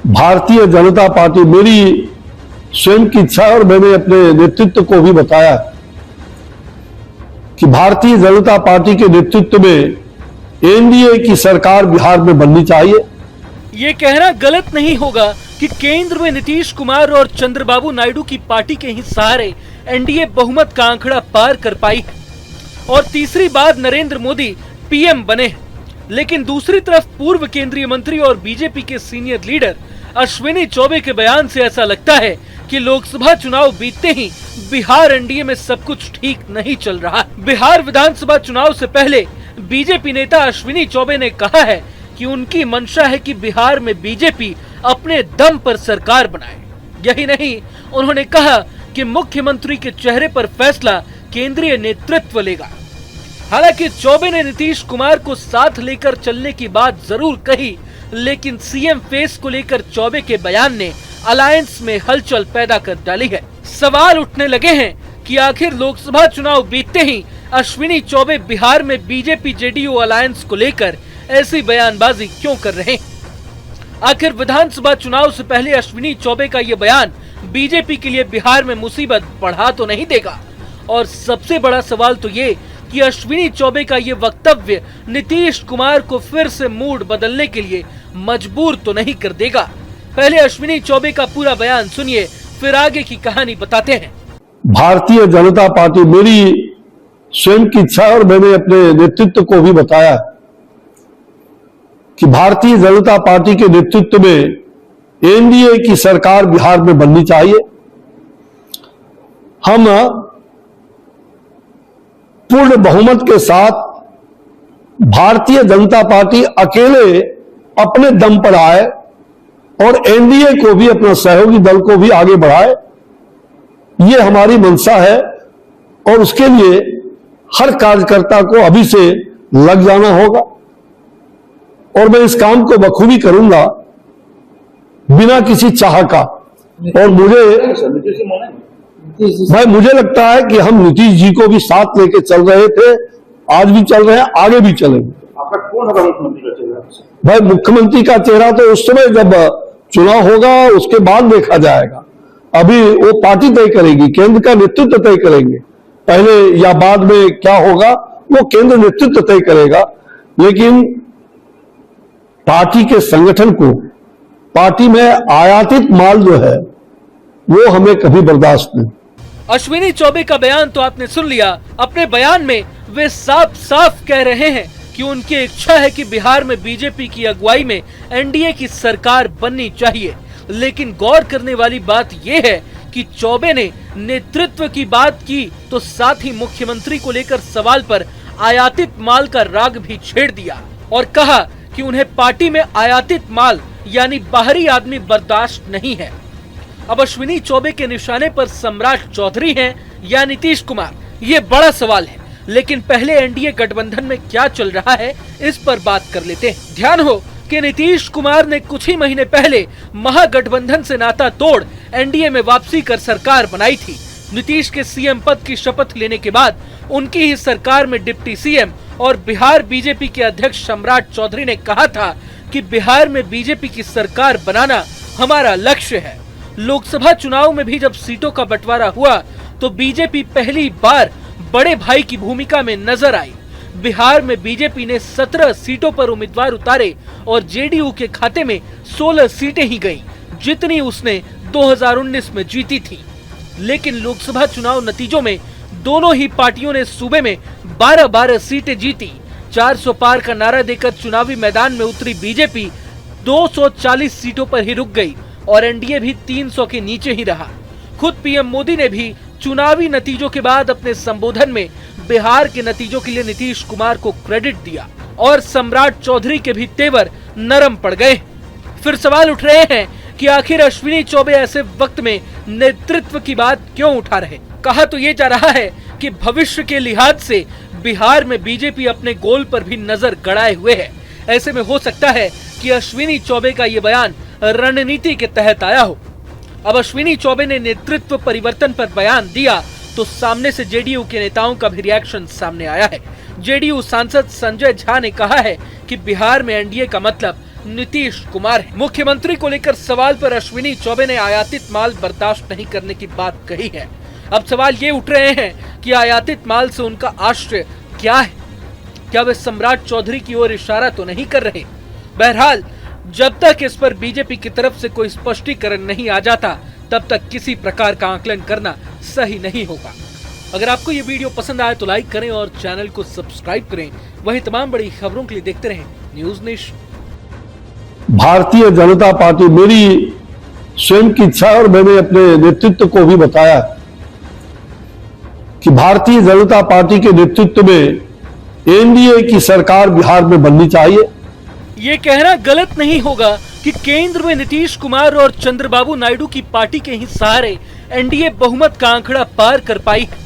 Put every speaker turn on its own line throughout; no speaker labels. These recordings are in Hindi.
भारतीय जनता पार्टी, मेरी स्वयं की इच्छा है और मैंने अपने नेतृत्व को भी बताया कि भारतीय जनता पार्टी के नेतृत्व में एनडीए की सरकार बिहार में बननी चाहिए।
ये कहना गलत नहीं होगा कि केंद्र में नीतीश कुमार और चंद्रबाबू नायडू की पार्टी के ही सहारे एनडीए बहुमत का आंकड़ा पार कर पाई है और तीसरी बार नरेंद्र मोदी पीएम बने हैं। लेकिन दूसरी तरफ पूर्व केंद्रीय मंत्री और बीजेपी के सीनियर लीडर अश्विनी चौबे के बयान से ऐसा लगता है कि लोकसभा चुनाव बीतते ही बिहार एनडीए में सब कुछ ठीक नहीं चल रहा। बिहार विधानसभा चुनाव से पहले बीजेपी नेता अश्विनी चौबे ने कहा है कि उनकी मंशा है कि बिहार में बीजेपी अपने दम पर सरकार बनाए। यही नहीं, उन्होंने कहा कि मुख्यमंत्री के चेहरे पर फैसला केंद्रीय नेतृत्व लेगा। हालांकि चौबे ने नीतीश कुमार को साथ लेकर चलने की बात जरूर कही, लेकिन सीएम फेस को लेकर चौबे के बयान ने अलायंस में हलचल पैदा कर डाली है। सवाल उठने लगे हैं कि आखिर लोकसभा चुनाव बीतते ही अश्विनी चौबे बिहार में बीजेपी जेडीयू अलायंस को लेकर ऐसी बयानबाजी क्यों कर रहे हैं। आखिर विधानसभा चुनाव से पहले अश्विनी चौबे का ये बयान बीजेपी के लिए बिहार में मुसीबत बढ़ा तो नहीं देगा। और सबसे बड़ा सवाल तो ये कि अश्विनी चौबे का ये वक्तव्य नीतीश कुमार को फिर से मूड बदलने के लिए मजबूर तो नहीं कर देगा। पहले अश्विनी चौबे का पूरा बयान सुनिए, फिर आगे की कहानी बताते हैं।
भारतीय जनता पार्टी, मेरी स्वयं की इच्छा है और मैंने अपने नेतृत्व को भी बताया कि भारतीय जनता पार्टी के नेतृत्व में एनडीए की सरकार बिहार में बननी चाहिए। हम पूर्ण बहुमत के साथ भारतीय जनता पार्टी अकेले अपने दम पर आए और एनडीए को भी, अपना सहयोगी दल को भी आगे बढ़ाए। ये हमारी मंशा है और उसके लिए हर कार्यकर्ता को अभी से लग जाना होगा और मैं इस काम को बखूबी करूंगा बिना किसी चाह का। और मुझे लगता है कि हम नीतीश जी को भी साथ लेके चल रहे थे, आज भी चल रहे हैं, आगे भी चलेंगे।
आपका कौन होगा मुख्यमंत्री का चेहरा?
भाई, मुख्यमंत्री का चेहरा तो उस समय जब चुनाव होगा उसके बाद देखा जाएगा। अभी वो पार्टी तय करेगी, केंद्र का नेतृत्व तय करेंगे। पहले या बाद में क्या होगा वो केंद्र नेतृत्व तय करेगा। लेकिन पार्टी के संगठन को, पार्टी में आयातित माल जो है वो हमें कभी बर्दाश्त नहीं।
अश्विनी चौबे का बयान तो आपने सुन लिया। अपने बयान में वे साफ साफ कह रहे हैं कि उनकी इच्छा है कि बिहार में बीजेपी की अगुवाई में एनडीए की सरकार बननी चाहिए। लेकिन गौर करने वाली बात यह है कि चौबे ने नेतृत्व की बात की तो साथ ही मुख्यमंत्री को लेकर सवाल पर आयातित माल का राग भी छेड़ दिया और कहा कि उन्हें पार्टी में आयातित माल यानी बाहरी आदमी बर्दाश्त नहीं है। अब अश्विनी चौबे के निशाने पर सम्राट चौधरी हैं या नीतीश कुमार, ये बड़ा सवाल है। लेकिन पहले एनडीए गठबंधन में क्या चल रहा है इस पर बात कर लेते हैं। ध्यान हो कि नीतीश कुमार ने कुछ ही महीने पहले महागठबंधन से नाता तोड़ एनडीए में वापसी कर सरकार बनाई थी। नीतीश के सीएम पद की शपथ लेने के बाद उनकी ही सरकार में डिप्टी सीएम और बिहार बीजेपी के अध्यक्ष सम्राट चौधरी ने कहा था कि बिहार में बीजेपी की सरकार बनाना हमारा लक्ष्य है। लोकसभा चुनाव में भी जब सीटों का बंटवारा हुआ तो बीजेपी पहली बार बड़े भाई की भूमिका में नजर आई। बिहार में बीजेपी ने 17 सीटों पर उम्मीदवार उतारे और जेडीयू के खाते में 16 सीटें ही गईं, जितनी उसने 2019 में जीती थी। लेकिन लोकसभा चुनाव नतीजों में दोनों ही पार्टियों ने सूबे में 12-12 सीटें जीती। 400 पार का नारा देकर चुनावी मैदान में उतरी बीजेपी 240 सीटों पर ही रुक गई और एनडीए भी 300 के नीचे ही रहा। खुद पीएम मोदी ने भी चुनावी नतीजों के बाद अपने संबोधन में बिहार के नतीजों के लिए नीतीश कुमार को क्रेडिट दिया और सम्राट चौधरी के भी तेवर नरम पड़ गए। फिर सवाल उठ रहे हैं कि आखिर अश्विनी चौबे ऐसे वक्त में नेतृत्व की बात क्यों उठा रहे। कहा तो ये जा रहा है कि भविष्य के लिहाज से बिहार में बीजेपी अपने गोल पर भी नजर गड़ाए हुए है। ऐसे में हो सकता है कि अश्विनी चौबे का ये बयान रणनीति के तहत आया हो। अब अश्विनी चौबे ने नेतृत्व परिवर्तन पर बयान दिया तो सामने से जेडीयू के नेताओं का भी रिएक्शन सामने आया है। जेडीयू सांसद संजय झा ने कहा है कि बिहार में एनडीए का मतलब नीतीश कुमार है। मुख्यमंत्री को लेकर सवाल पर अश्विनी चौबे ने आयातित माल बर्दाश्त नहीं करने की बात कही है। अब सवाल ये उठ रहे हैं कि आयातित माल से उनका आश्रय क्या है? क्या वे सम्राट चौधरी की ओर इशारा तो नहीं कर रहे? बहरहाल जब तक इस पर बीजेपी की तरफ से कोई स्पष्टीकरण नहीं आ जाता तब तक किसी प्रकार का आकलन करना सही नहीं होगा। अगर आपको ये वीडियो पसंद आए तो लाइक करें और चैनल को सब्सक्राइब करें। वहीं तमाम बड़ी खबरों के लिए देखते रहें news nation.
Bharatiya Janata party, मेरी स्वयं की इच्छा है और मैंने अपने नेतृत्व को भी बताया कि भारतीय जनता पार्टी के नेतृत्व में एनडीए की सरकार बिहार में बननी चाहिए।
ये कहना गलत नहीं होगा कि केंद्र में नीतीश कुमार और चंद्रबाबू नायडू की पार्टी के ही सहारे एनडीए बहुमत का आंकड़ा पार कर पाई है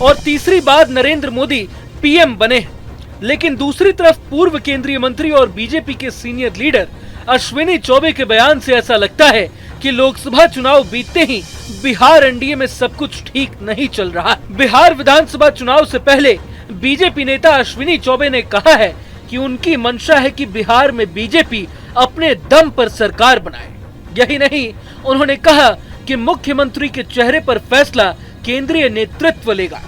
और तीसरी बार नरेंद्र मोदी पीएम बने। लेकिन दूसरी तरफ पूर्व केंद्रीय मंत्री और बीजेपी के सीनियर लीडर अश्विनी चौबे के बयान से ऐसा लगता है कि लोकसभा चुनाव बीतते ही बिहार एनडीए में सब कुछ ठीक नहीं चल रहा। बिहार विधानसभा चुनाव से पहले बीजेपी नेता अश्विनी चौबे ने कहा है कि उनकी मंशा है कि बिहार में बीजेपी अपने दम पर सरकार बनाए। यही नहीं, उन्होंने कहा कि मुख्यमंत्री के चेहरे पर फैसला केंद्रीय नेतृत्व लेगा।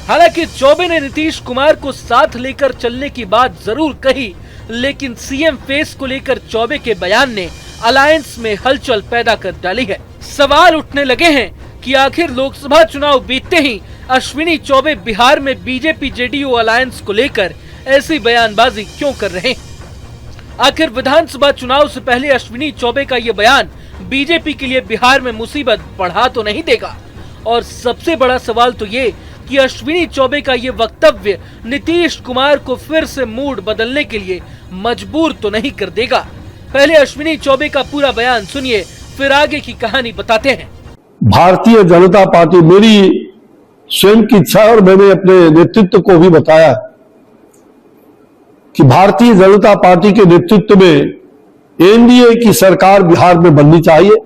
हालांकि चौबे ने नीतीश कुमार को साथ लेकर चलने की बात जरूर कही, लेकिन सीएम फेस को लेकर चौबे के बयान ने अलायंस में हलचल पैदा कर डाली है। सवाल उठने लगे हैं कि आखिर लोकसभा चुनाव बीतते ही अश्विनी चौबे बिहार में बीजेपी जेडीयू अलायंस को लेकर ऐसी बयानबाजी क्यों कर रहे हैं? आखिर विधानसभा चुनाव से पहले अश्विनी चौबे का ये बयान बीजेपी के लिए बिहार में मुसीबत बढ़ा तो नहीं देगा? और सबसे बड़ा सवाल तो ये कि अश्विनी चौबे का ये वक्तव्य नीतीश कुमार को फिर से मूड बदलने के लिए मजबूर तो नहीं कर देगा? पहले अश्विनी चौबे का पूरा बयान सुनिए, फिर आगे की कहानी बताते हैं।
भारतीय जनता पार्टी, मेरी स्वयं की इच्छा है और मैंने अपने नेतृत्व को भी बताया कि भारतीय जनता पार्टी के नेतृत्व में एनडीए की सरकार बिहार में बननी चाहिए।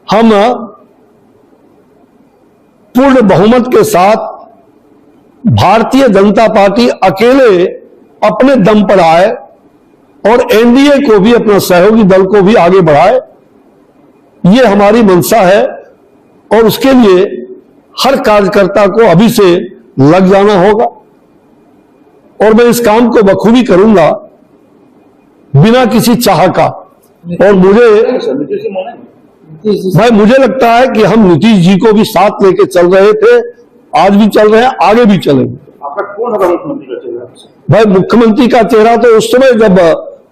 हम पूर्ण बहुमत के साथ भारतीय जनता पार्टी अकेले अपने दम पर आए और एनडीए को भी, अपना सहयोगी दल को भी आगे बढ़ाए, ये हमारी मंशा है और उसके लिए हर कार्यकर्ता को अभी से लग जाना होगा और मैं इस काम को बखूबी करूंगा बिना किसी चाह का। और मुझे लगता है कि हम नीतीश जी को भी साथ लेके चल रहे थे, आज भी चल रहे हैं, आगे भी चलेंगे।
आपका कौन होगा मुख्यमंत्री का चेहरा?
भाई, मुख्यमंत्री का चेहरा तो उस समय जब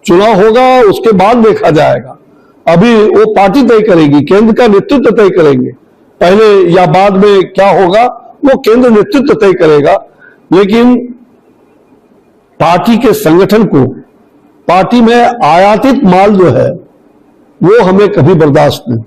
चुनाव होगा उसके बाद देखा जाएगा। अभी वो पार्टी तय करेगी, केंद्र का नेतृत्व तय करेंगे। पहले या बाद में क्या होगा वो केंद्र नेतृत्व तय करेगा, लेकिन पार्टी के संगठन को, पार्टी में आयातित माल जो है वो हमें कभी बर्दाश्त नहीं।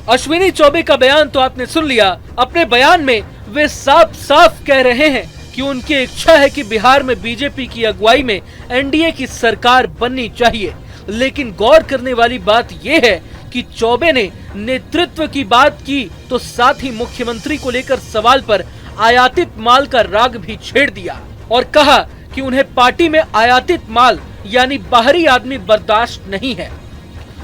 अश्विनी चौबे का बयान तो आपने सुन लिया। अपने बयान में वे साफ साफ कह रहे हैं कि उनकी इच्छा है कि बिहार में बीजेपी की अगुवाई में एनडीए की सरकार बननी चाहिए। लेकिन गौर करने वाली बात यह है कि चौबे ने नेतृत्व की बात की तो साथ ही मुख्यमंत्री को लेकर सवाल पर आयातित माल का राग भी छेड़ दिया और कहा कि उन्हें पार्टी में आयातित माल यानी बाहरी आदमी बर्दाश्त नहीं है।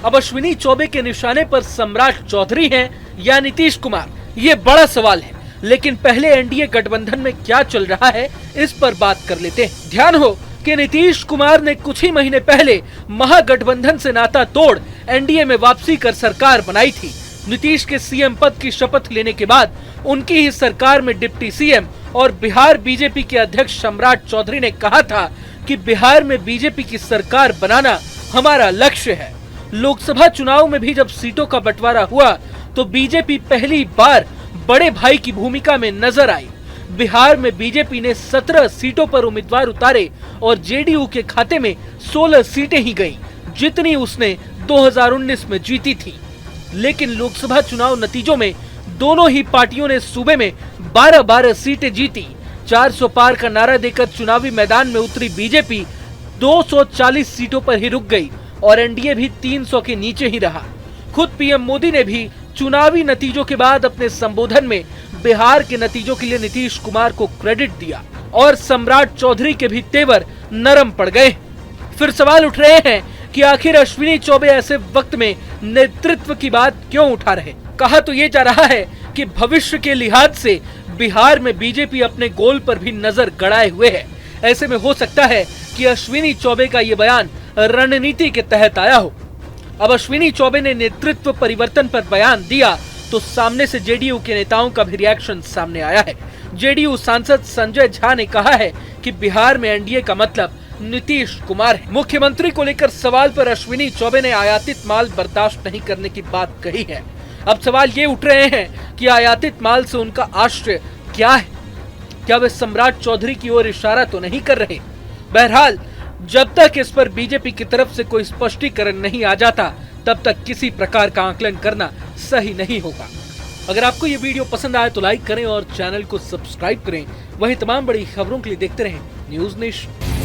अब अश्विनी चौबे के निशाने पर सम्राट चौधरी हैं या नीतीश कुमार, ये बड़ा सवाल है। लेकिन पहले एनडीए गठबंधन में क्या चल रहा है इस पर बात कर लेते हैं। ध्यान हो कि नीतीश कुमार ने कुछ ही महीने पहले महागठबंधन से नाता तोड़ एनडीए में वापसी कर सरकार बनाई थी। नीतीश के सीएम पद की शपथ लेने के बाद उनकी ही सरकार में डिप्टी सीएम और बिहार बीजेपी के अध्यक्ष सम्राट चौधरी ने कहा था कि बिहार में बीजेपी की सरकार बनाना हमारा लक्ष्य है। लोकसभा चुनाव में भी जब सीटों का बंटवारा हुआ तो बीजेपी पहली बार बड़े भाई की भूमिका में नजर आई। बिहार में बीजेपी ने 17 सीटों पर उम्मीदवार उतारे और जेडीयू के खाते में 16 सीटें ही गईं, जितनी उसने 2019 में जीती थी। लेकिन लोकसभा चुनाव नतीजों में दोनों ही पार्टियों ने सूबे में 12-12 सीटें जीती। 400 पार का नारा देकर चुनावी मैदान में उतरी बीजेपी 240 सीटों पर ही रुक गई और एनडीए भी 300 के नीचे ही रहा। खुद पीएम मोदी ने भी चुनावी नतीजों के बाद अपने संबोधन में बिहार के नतीजों के लिए नीतीश कुमार को क्रेडिट दिया और सम्राट चौधरी के भी तेवर नरम पड़ गए। फिर सवाल उठ रहे हैं कि आखिर अश्विनी चौबे ऐसे वक्त में नेतृत्व की बात क्यों उठा रहे। कहा तो ये जा रहा है कि भविष्य के लिहाज से बिहार में बीजेपी अपने गोल पर भी नजर गड़ाए हुए है। ऐसे में हो सकता है कि अश्विनी चौबे का ये बयान रणनीति के तहत आया हो। अब अश्विनी चौबे ने नेतृत्व परिवर्तन पर बयान दिया तो सामने से जेडीयू के नेताओं का भी रिएक्शन सामने आया है। जेडीयू सांसद संजय झा ने कहा है कि बिहार में एनडीए का मतलब नीतीश कुमार है। मुख्यमंत्री को लेकर सवाल पर अश्विनी चौबे ने आयातित माल बर्दाश्त नहीं करने की बात कही है। अब सवाल ये उठ रहे हैं कि आयातित माल से उनका आश्रय क्या है, क्या वे सम्राट चौधरी की ओर इशारा तो नहीं कर रहे। बहरहाल जब तक इस पर बीजेपी की तरफ से कोई स्पष्टीकरण नहीं आ जाता तब तक किसी प्रकार का आकलन करना सही नहीं होगा। अगर आपको ये वीडियो पसंद आए तो लाइक करें और चैनल को सब्सक्राइब करें। वहीं तमाम बड़ी खबरों के लिए देखते रहें न्यूज़ नेशन।